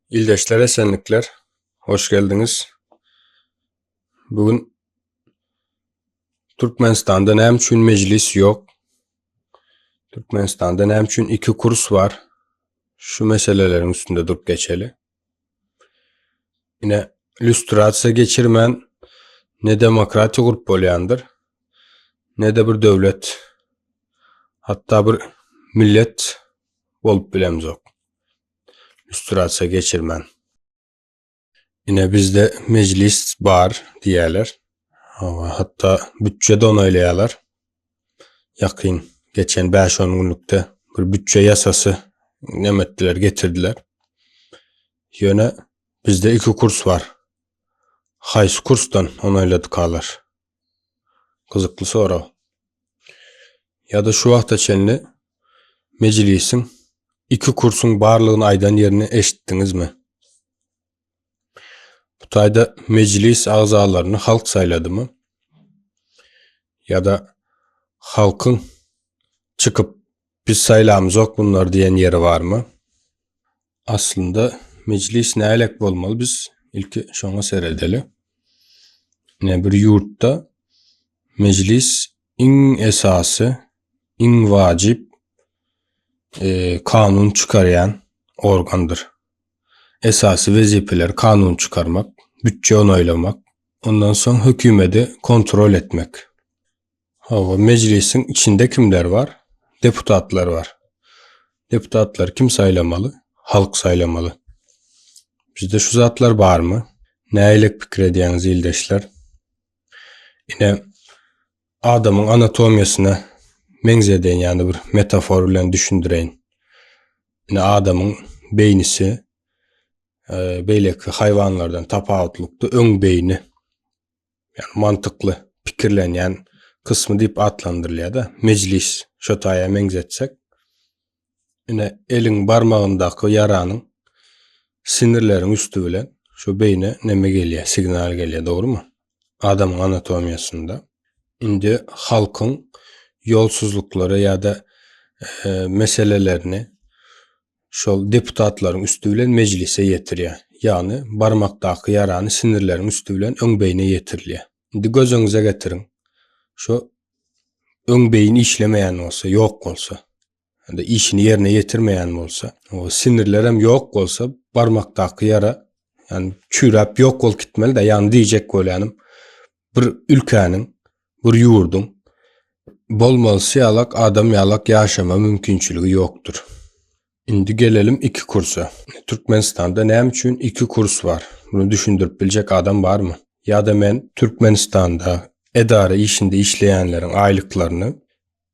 İldeşler esenlikler. Hoş geldiniz. Bugün Türkmenistan'da näme üçin meclis yok. Türkmenistan'da näme üçin iki kurs var. Şu meselelerin üstünde durup geçeli. Yine lüstrasiya geçirmen ne demokratik grup bolýandyr, ne de bir döwlet, hatta bir millet bolup bilemzok. Lüstrasiya geçirmen. Yine bizde meclis bar diýerler. Hatta bütçe de onaylayalar. Yakın geçen 5-10 günlükte bir bütçe yasası nemettiler, getirdiler. Yöne bizde iki kurs var. Hays kurstan onayladıkalar. Kızıklı soru. Ya da şu vaqta çenli meclisin iki kursun barlığın aydan yerini eşittiniz mi? Bu tayda meclis ağzalarını halk sayladı mı? Ya da halkın çıkıp biz saylamız yok bunlar diyen yeri var mı? Aslında meclis nälik bolmaly biz ilki şoňa seredeli. Ne bir yurtda meclis iň esasy, iň wajip kanun çıkaryan organdır. Esasy wezipeler kanun çıkarmak, bütçe onaylamak, ondan soň hökümeti kontrol etmek. Hawa meclisin içinde kimler var? Deputatlar var. Deputatlar kim saylamalı? Halk saylamalı. Bizde şu zatlar bar mı? Nälik pikir edýäňiz ildeşler? Yine adamın anatomiyasına mengzeden yani bir metafor bilen düşündireyin. Yine adamın beynisi beyleki hayvanlardan tapawutlukda öň beyni yani mantıklı pikirlenýän kısmı dip adlandyrylýar da meclis şo taýa mengzetsek yine elin barmagyndaky yaranyň sinirlerin üstü bilen şu beyne neme gelýär, signal gelýär, doğru mu? Adamın anatomiyasında. Indi halkın yolsuzlukları ya da meselelerini şol deputatların üstü bilen meclise yetirýär. Yani barmakdaky yarany sinirlerin üstü bilen öň beyne yetirýär. Indi gözüňize getirin. Şu öň beyin işlemeýän bolsa, ýok bolsa, ya da işini yerine yetirmeýän bolsa, o sinirler hem ýok bolsa, barmakdaky yara yani çürap ýok bolup gitmeli de yani diýjek bolýanym bir ülkäniň, bir ýurdun bolmaly ýalak adam ýalak ýaşama mümkinçiligi ýokdur. Indi gelelim iki kursa. Türkmenistan'da näme üçin iki kurs var? Bunu düşündürüp biljek adam var mı? Ya da men Türkmenistan'da edara işinde işleyenlerin aylıklarını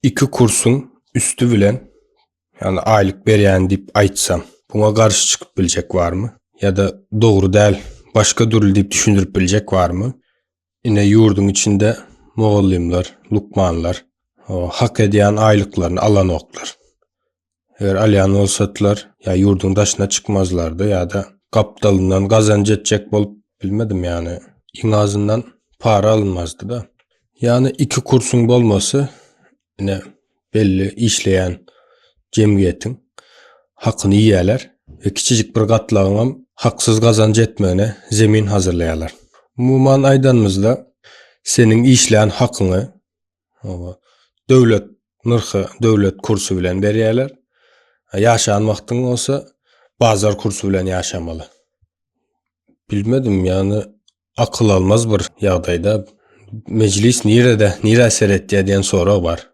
iki kursun üstü bilen yani aylık berýän dip aýtsam, buna karşı çıkıp biljek var mı? Ya da doğru däl, başka durul dip düşündürüp biljek var mı? Yine yurdun içinde Moğollimler, Lukmanlar o hak edýän aylıklarını alan oklar. Eğer alyan olsadılar ya yurdun daşına çıkmazlardı ya da kaptalından kazanç etjek bolup bilmedim yani. İňazından para alınmazdı da. Yani iki kursun bolması yine belli işleyen cemiyetin hakkını yiýerler ve kiçicik bir gatlagyňam haksız kazanç etmegine zemin hazırlaýarlar. Umuman aýdanymyzda senin işleyen hakyny döwlet nırxy, döwlet kursu bilen berýärler. Yaşayan wagtyň olsa bazar kursu bilen yaşamalı. Bilmedim yani akıl almaz bir ýagdaýda meclis nire eser etdiýär diýen sorak var.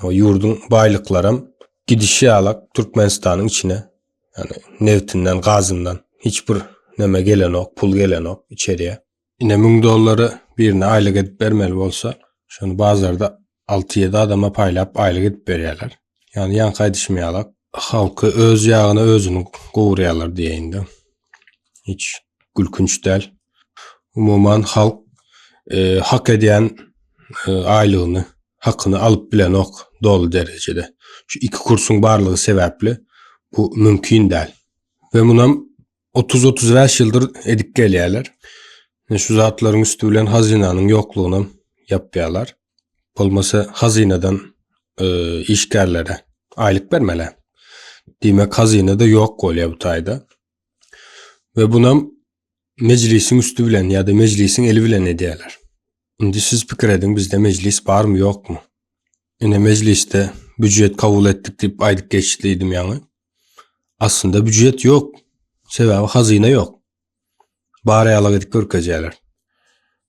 O yurdun baýlyklarym gidişi alak Türkmenistanyň içine yani nevtinden, gazından hiçbir neme gelen ok, pul gelen ok içeriye. Yine $1000 birine aylık edip bermeli bolsa şonu bazarda 6-7 adama paýlap aylyk edip berýärler. Yani ýanky düşmeýärler. Halkı öz ýagyna özüni gowurýarlar diýeýinde. Hiç gülkünç däl. Umuman halk hak edýän aýlygyny, hakyny alyp bilen ok dolu derecede. Şu iki kursun barlygy sebäpli bu mümkin däl. Ve munam 30-35 ýyldyr edip gelýärler. Şu zatlaryň üstü bilen hazinanyň ýoklugyny yapýarlar. Bolmasa hazinadan işgärlere aylyk bermeli. Demek hazinede yok bolýar bu taýda. ve buna meclisin üstü bilen ya da meclisin eli bilen ediyorlar. Indi siz pikir edin, bizde meclis var mı yok mu? Yine mecliste bücret kabul ettik deyip aydık geçtiydim yani. Aslında bücret yok. Sebebi hazine yok. Bari yalak edip görkeceğler.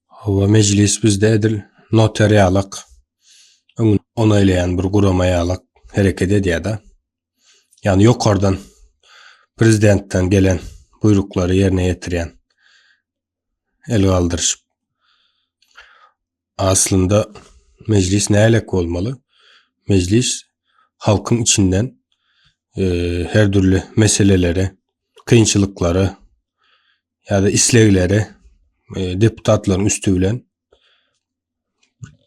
Hava meclis bizde edil notarialak onaylayan bir guramayalak hareket ediyor da. Yani yukarıdan prezidentten gelen buyrukları yerine getiren el kaldırış. Aslında meclis ne alak olmalı? Meclis halkın içinden her türlü meseleleri, kıyınçılıkları ya da islegleri deputatların üstü bilen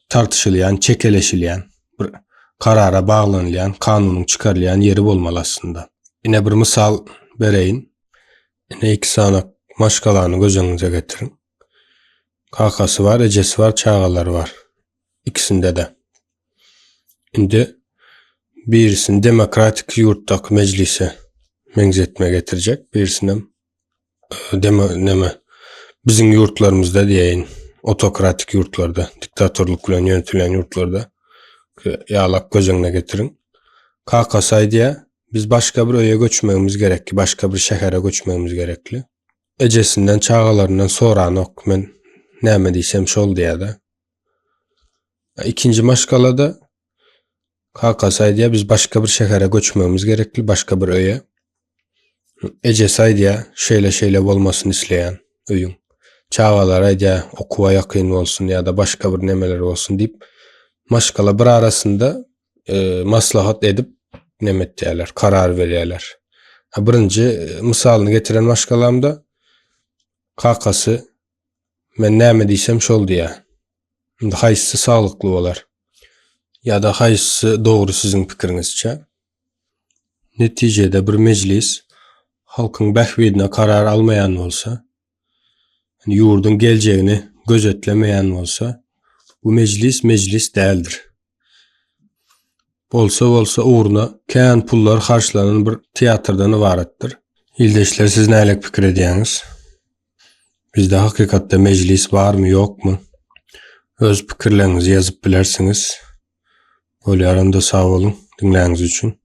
tartışılayan, çekeleşilen, karara bağlanılan, kanunun çıkarılan yeri olmalı aslında. Yine bir misal vereyim. Yine iki sanak maşkalarını gözünüze getirin. Kakası var, ecesi var, çağaları var. İkisinde de. Şimdi birisini demokratik yurttaki meclise menzetme getirecek. Birisini bizim yurtlarımızda diyeyin, otokratik yurtlarda, diktatörlük bilen yönetilen yurtlarda yağlak gözüne getirin. Kakasay diye biz başka bir öye göçmemiz gerekli, başka bir şehre göçmemiz gerekli. Ecesinden, çağalarından sonra nok men näme diýsem şol diye de. İkinci maşgalada Kakasay diye biz başka bir şehre göçmemiz gerekli, başka bir öye. Ecesay diye şeyle olmasını isleyen öyün. Çağalara diye okuwa yakın olsun ya da başka bir nemeler olsun deyip maşgala bir arasında maslahat edip nemet diýerler, karar berýärler. Birinci misalyny getiren maşgalamda kakasy men näme diýsem şol diýär. Indi haýsy saglykly bolar? Ya da haýsy dogry sizin pikirinizçe? Netijede bir meclis halkyň bähbidine karar almayan bolsa, yurdun geljegini gözetlemeyen bolsa, bu meclis däldir. Bolsa uğruna kän pullar harçlanan bir teatrdan ibaretdir. Ildeşler, siz nälik pikir edýäňiz? Bizde hakykatda meclis barmy ýokmy? Öz pikirlerinizi ýazyp bilersiňiz. Bolýarynda sag bolun dinläňiz üçin.